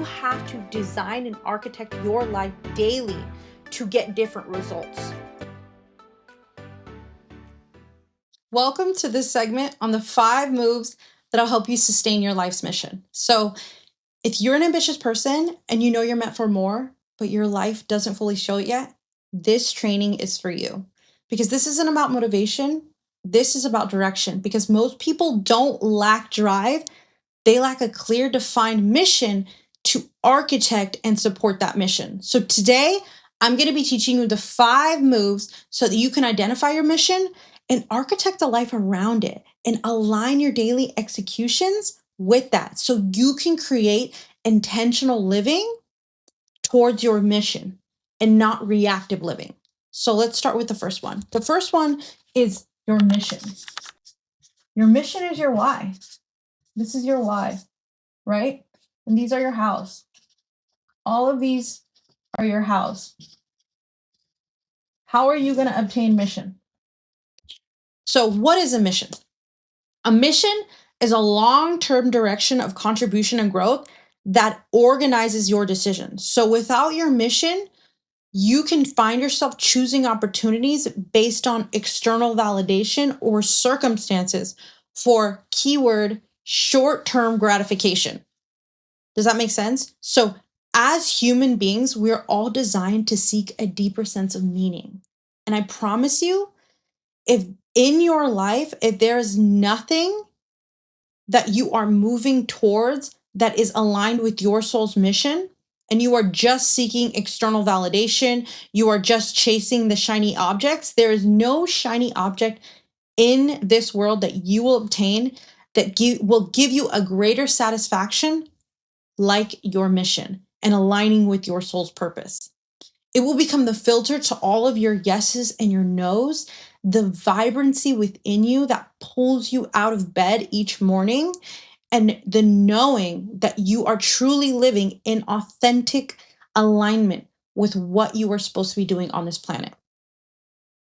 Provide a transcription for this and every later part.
have to design and architect your life daily to get different results. Welcome to this segment on the 5 moves that'll help you sustain your life's mission. So, if you're an ambitious person and you know you're meant for more, but your life doesn't fully show it yet, this training is for you. Because this isn't about motivation, this is about direction. Because most people don't lack drive, they lack a clear, defined mission to architect and support that mission. So today, I'm going to be teaching you the 5 moves so that you can identify your mission and architect a life around it and align your daily executions with that so you can create intentional living towards your mission and not reactive living. So let's start with the first one. The first one is your mission. Your mission is your why. This is your why, right? And these are your hows. All of these are your hows. How are you going to obtain mission? So what is a mission? A mission is a long-term direction of contribution and growth that organizes your decisions. So without your mission, you can find yourself choosing opportunities based on external validation or circumstances for keyword short-term gratification. Does that make sense? So as human beings, we're all designed to seek a deeper sense of meaning. And I promise you, if in your life, if there's nothing that you are moving towards that is aligned with your soul's mission, and you are just seeking external validation, you are just chasing the shiny objects, there is no shiny object in this world that you will obtain that will give you a greater satisfaction like your mission and aligning with your soul's purpose. It will become the filter to all of your yeses and your nos, the vibrancy within you that pulls you out of bed each morning, and the knowing that you are truly living in authentic alignment with what you are supposed to be doing on this planet.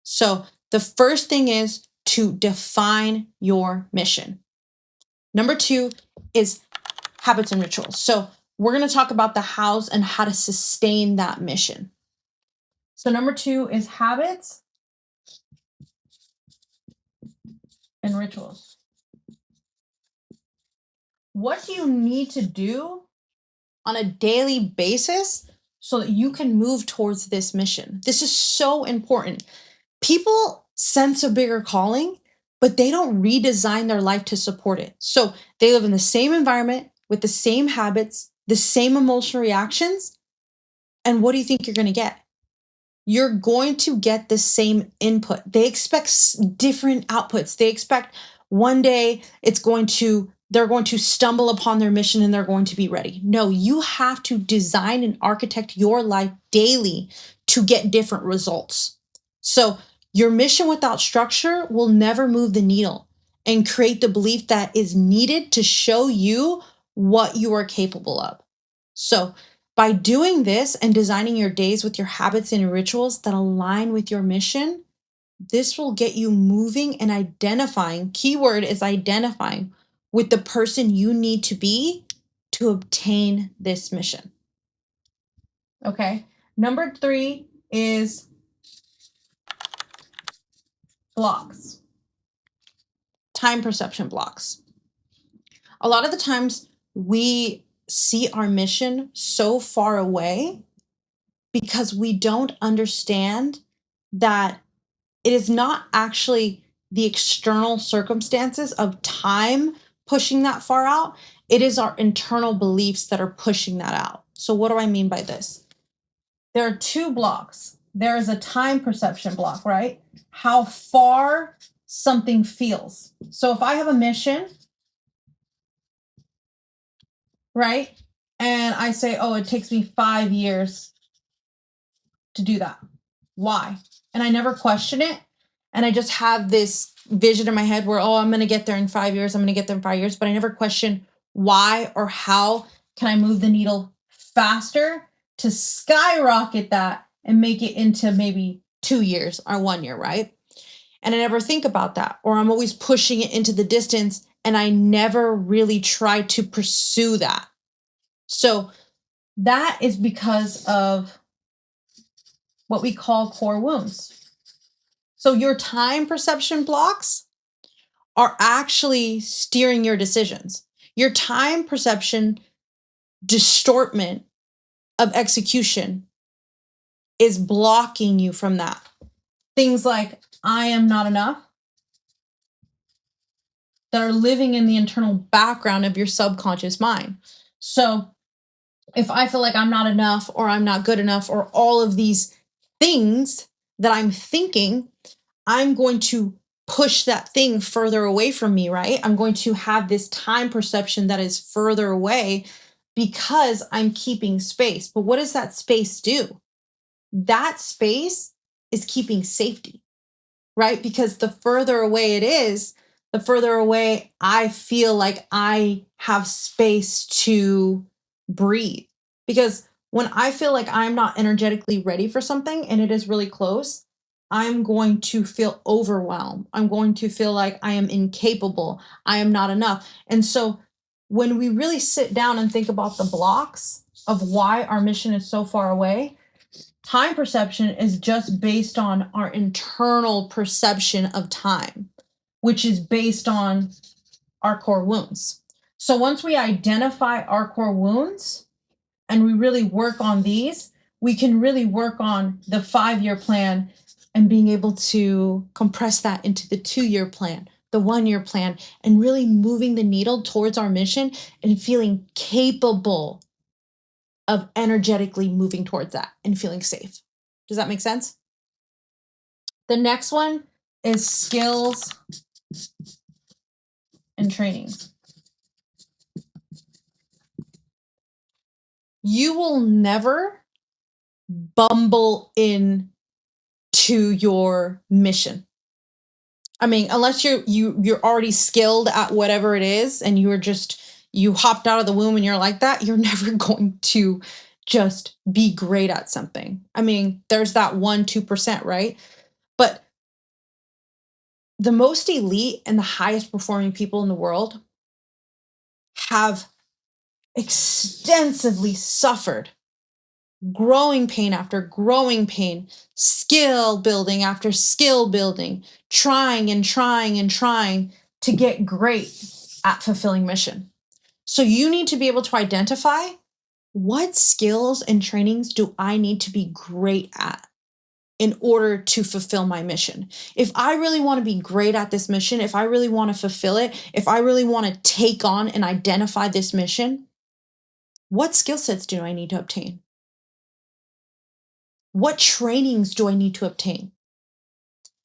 So the first thing is to define your mission. Number 2 is habits and rituals. So we're going to talk about the hows and how to sustain that mission. So number 2 is habits and rituals. What do you need to do on a daily basis so that you can move towards this mission? This is so important. People sense a bigger calling, but they don't redesign their life to support it. So they live in the same environment with the same habits, the same emotional reactions. And what do you think you're going to get? You're going to get the same input. They expect different outputs. They expect one day they're going to stumble upon their mission and they're going to be ready. No, you have to design and architect your life daily to get different results. So your mission without structure will never move the needle and create the belief that is needed to show you what you are capable of. So by doing this and designing your days with your habits and your rituals that align with your mission, this will get you moving and identifying. Keyword is identifying with the person you need to be to obtain this mission. Okay. Number 3 is blocks. Time perception blocks. A lot of the times we see our mission so far away because we don't understand that it is not actually the external circumstances of time pushing that far out. It is our internal beliefs that are pushing that out. So what do I mean by this? There are 2 blocks. There is a time perception block, right? How far something feels. So if I have a mission, right? And I say, oh, it takes me 5 years to do that. Why? And I never question it. And I just have this vision in my head where, oh, I'm going to get there in 5 years. I'm going to get there in 5 years. But I never question why or how can I move the needle faster to skyrocket that and make it into maybe 2 years or 1 year, right? And I never think about that. Or I'm always pushing it into the distance and I never really try to pursue that. So That is because of what we call core wounds. So your time perception blocks are actually steering your decisions. Your time perception distortment of execution is blocking you from that. Things like, I am not enough, that are living in the internal background of your subconscious mind. So if I feel like I'm not enough or I'm not good enough or all of these things that I'm thinking, I'm going to push that thing further away from me, right? I'm going to have this time perception that is further away because I'm keeping space. But what does that space do? That space is keeping safety, right? Because the further away it is, the further away I feel like I have space to breathe. Because when I feel like I'm not energetically ready for something and it is really close, I'm going to feel overwhelmed. I'm going to feel like I am incapable. I am not enough. And so when we really sit down and think about the blocks of why our mission is so far away, time perception is just based on our internal perception of time, which is based on our core wounds. So once we identify our core wounds and we really work on these, we can really work on the 5-year plan and being able to compress that into the 2-year plan, the 1-year plan, and really moving the needle towards our mission and feeling capable of energetically moving towards that and feeling safe. Does that make sense? The next one is skills and trainings. You will never bumble in to your mission. I mean, unless you're already skilled at whatever it is and you hopped out of the womb and you're like that, you're never going to just be great at something. I mean, there's that 1-2%, right? But the most elite and the highest performing people in the world have extensively suffered growing pain after growing pain, skill building after skill building, trying and trying and trying to get great at fulfilling mission. So you need to be able to identify what skills and trainings do I need to be great at in order to fulfill my mission. If I really want to be great at this mission, if I really want to fulfill it, if I really want to take on and identify this mission, what skill sets do I need to obtain? What trainings do I need to obtain?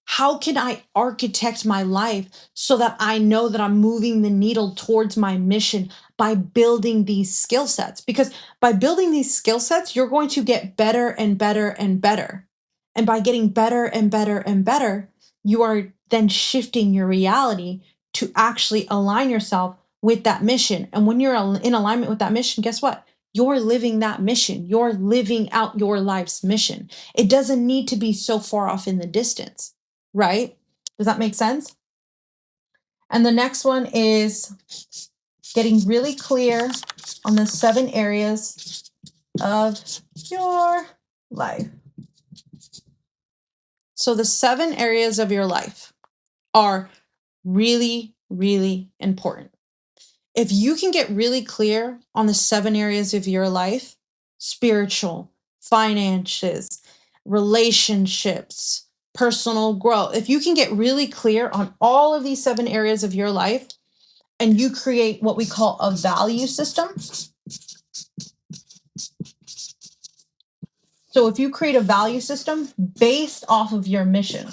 How can I architect my life so that I know that I'm moving the needle towards my mission by building these skill sets? Because by building these skill sets, you're going to get better and better and better. And by getting better and better and better, you are then shifting your reality to actually align yourself with that mission. And when you're in alignment with that mission, guess what? You're living that mission. You're living out your life's mission. It doesn't need to be so far off in the distance, right? Does that make sense? And the next one is getting really clear on the 7 areas of your life. So the 7 areas of your life are really, really important. If you can get really clear on the 7 areas of your life, spiritual, finances, relationships, personal growth, if you can get really clear on all of these 7 areas of your life and you create what we call a value system. So if you create a value system based off of your mission.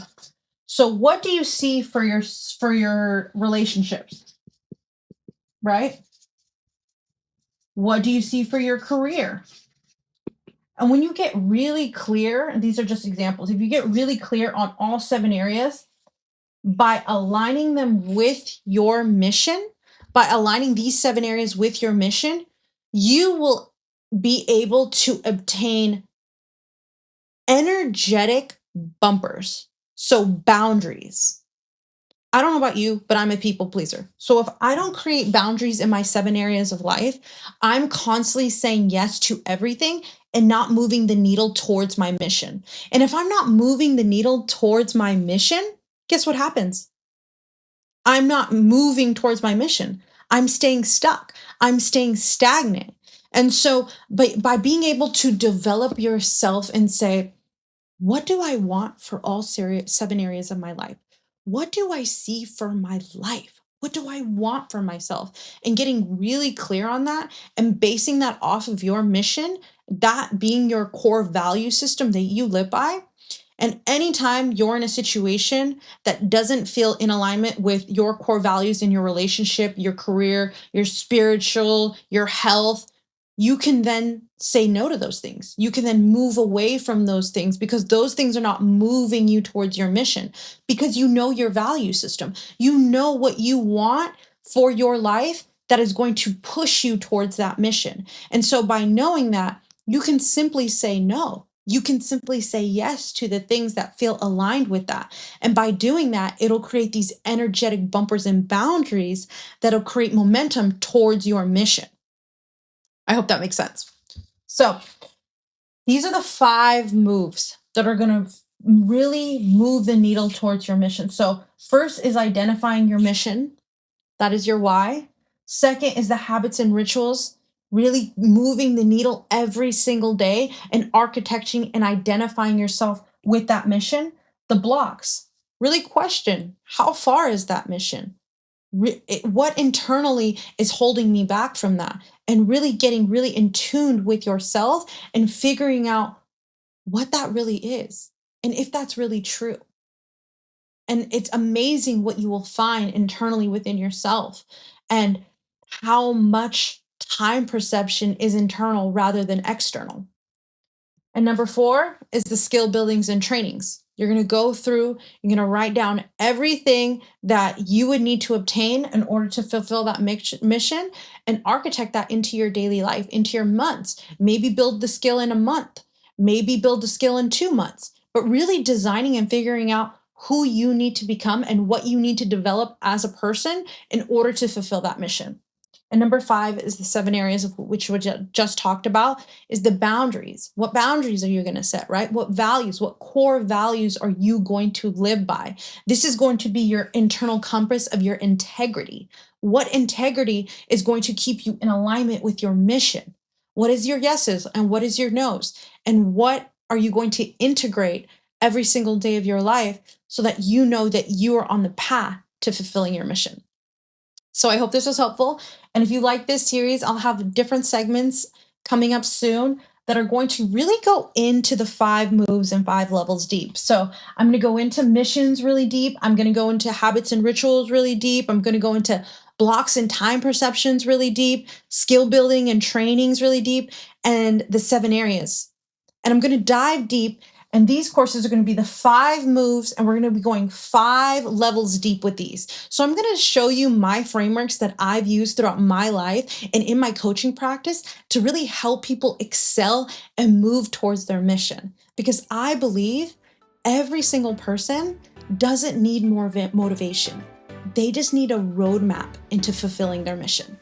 So what do you see for your relationships? Right? What do you see for your career? And when you get really clear, and these are just examples, if you get really clear on all 7 areas, by aligning them with your mission, by aligning these 7 areas with your mission, you will be able to obtain energetic bumpers. So boundaries. I don't know about you, but I'm a people pleaser. So if I don't create boundaries in my 7 areas of life, I'm constantly saying yes to everything and not moving the needle towards my mission. And if I'm not moving the needle towards my mission, guess what happens? I'm not moving towards my mission. I'm staying stuck. I'm staying stagnant. And so by being able to develop yourself and say, what do I want for all 7 areas of my life? What do I see for my life? What do I want for myself? And getting really clear on that and basing that off of your mission, that being your core value system that you live by. And anytime you're in a situation that doesn't feel in alignment with your core values in your relationship, your career, your spiritual, your health, you can then say no to those things. You can then move away from those things because those things are not moving you towards your mission because you know your value system. You know what you want for your life that is going to push you towards that mission. And so by knowing that, you can simply say no. You can simply say yes to the things that feel aligned with that. And by doing that, it'll create these energetic bumpers and boundaries that'll create momentum towards your mission. I hope that makes sense. So these are the 5 moves that are going to really move the needle towards your mission. So first is identifying your mission. That is your why. Second is the habits and rituals, really moving the needle every single day and architecting and identifying yourself with that mission. The blocks, really question, how far is that mission? What internally is holding me back from that? And really getting really in tune with yourself and figuring out what that really is and if that's really true. And it's amazing what you will find internally within yourself and how much time perception is internal rather than external. And number 4 is the skill buildings and trainings. You're going to go through, you're going to write down everything that you would need to obtain in order to fulfill that mission and architect that into your daily life, into your months. Maybe build the skill in a month, maybe build the skill in 2 months, but really designing and figuring out who you need to become and what you need to develop as a person in order to fulfill that mission. And number 5 is the 7 areas of which we just talked about is the boundaries. What boundaries are you going to set, right? What values, what core values are you going to live by? This is going to be your internal compass of your integrity. What integrity is going to keep you in alignment with your mission? What is your yeses and what is your nos? And what are you going to integrate every single day of your life so that you know that you are on the path to fulfilling your mission? So I hope this was helpful. And if you like this series, I'll have different segments coming up soon that are going to really go into the 5 moves and 5 levels deep. So I'm going to go into missions really deep. I'm going to go into habits and rituals really deep. I'm going to go into blocks and time perceptions really deep, skill building and trainings really deep, and the 7 areas. And I'm going to dive deep. And these courses are going to be the 5 moves, and we're going to be going 5 levels deep with these. So I'm going to show you my frameworks that I've used throughout my life and in my coaching practice to really help people excel and move towards their mission. Because I believe every single person doesn't need more motivation. They just need a roadmap into fulfilling their mission.